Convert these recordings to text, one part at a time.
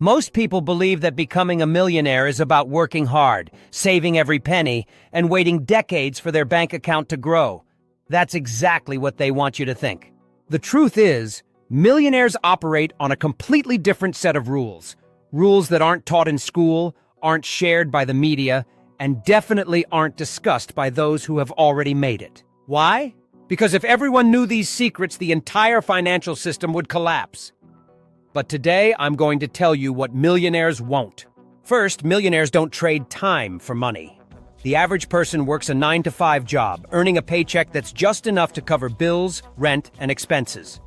Most people believe that becoming a millionaire is about working hard, saving every penny, and waiting decades for their bank account to grow. That's exactly what they want you to think. The truth is, millionaires operate on a completely different set of rules. Rules that aren't taught in school, aren't shared by the media, and definitely aren't discussed by those who have already made it. Why? Because if everyone knew these secrets, the entire financial system would collapse. But today, I'm going to tell you what millionaires won't. First, millionaires don't trade time for money. The average person works a 9-to-5 job, earning a paycheck that's just enough to cover bills, rent, and expenses.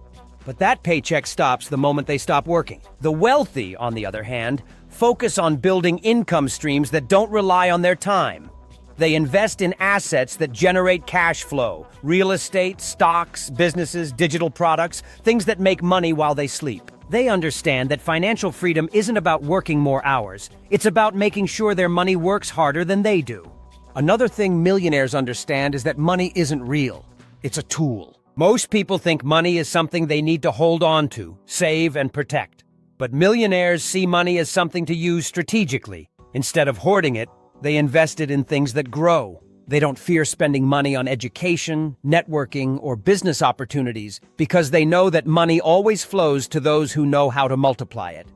But that paycheck stops the moment they stop working. The wealthy, on the other hand, focus on building income streams that don't rely on their time. They invest in assets that generate cash flow, real estate, stocks, businesses, digital products, things that make money while they sleep. They understand that financial freedom isn't about working more hours. It's about making sure their money works harder than they do. Another thing millionaires understand is that money isn't real. It's a tool. Most people think money is something they need to hold on to, save, and protect. But millionaires see money as something to use strategically. Instead of hoarding it, they invest it in things that grow. They don't fear spending money on education, networking, or business opportunities because they know that money always flows to those who know how to multiply it.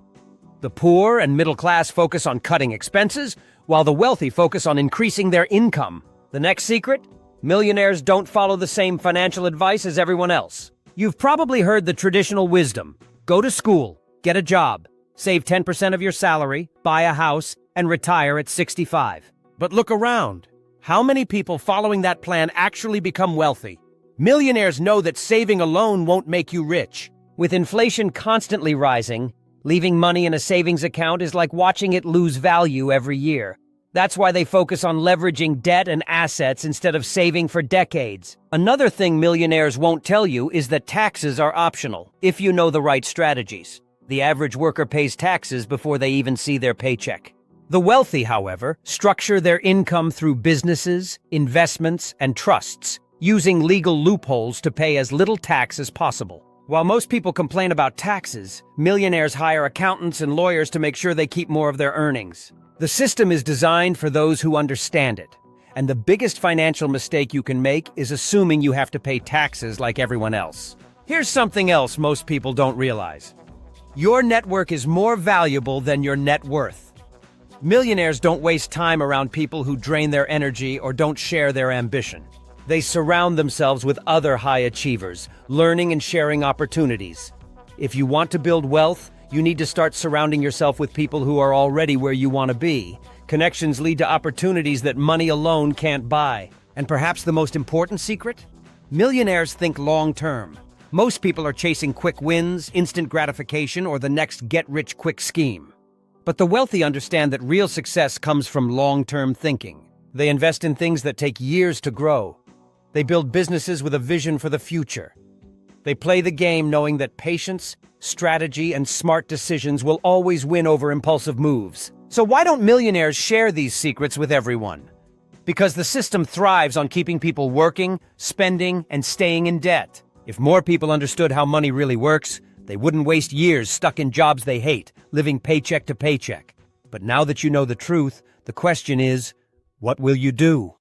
The poor and middle class focus on cutting expenses, while the wealthy focus on increasing their income. The next secret? Millionaires don't follow the same financial advice as everyone else. You've probably heard the traditional wisdom: go to school, get a job, save 10% of your salary, buy a house, and retire at 65. But look around. How many people following that plan actually become wealthy? Millionaires know that saving alone won't make you rich. With inflation constantly rising, leaving money in a savings account is like watching it lose value every year. That's why they focus on leveraging debt and assets instead of saving for decades. Another thing millionaires won't tell you is that taxes are optional, if you know the right strategies. The average worker pays taxes before they even see their paycheck. The wealthy, however, structure their income through businesses, investments, and trusts, using legal loopholes to pay as little tax as possible. While most people complain about taxes, millionaires hire accountants and lawyers to make sure they keep more of their earnings. The system is designed for those who understand it, and the biggest financial mistake you can make is assuming you have to pay taxes like everyone else. Here's something else most people don't realize. Your network is more valuable than your net worth. Millionaires don't waste time around people who drain their energy or don't share their ambition. They surround themselves with other high achievers, learning and sharing opportunities. If you want to build wealth, you need to start surrounding yourself with people who are already where you want to be. Connections lead to opportunities that money alone can't buy. And perhaps the most important secret? Millionaires think long-term. Most people are chasing quick wins, instant gratification, or the next get-rich-quick scheme. But the wealthy understand that real success comes from long-term thinking. They invest in things that take years to grow. They build businesses with a vision for the future. They play the game knowing that patience, strategy, and smart decisions will always win over impulsive moves. So why don't millionaires share these secrets with everyone? Because the system thrives on keeping people working, spending, and staying in debt. If more people understood how money really works, they wouldn't waste years stuck in jobs they hate, living paycheck to paycheck. But now that you know the truth, the question is, what will you do?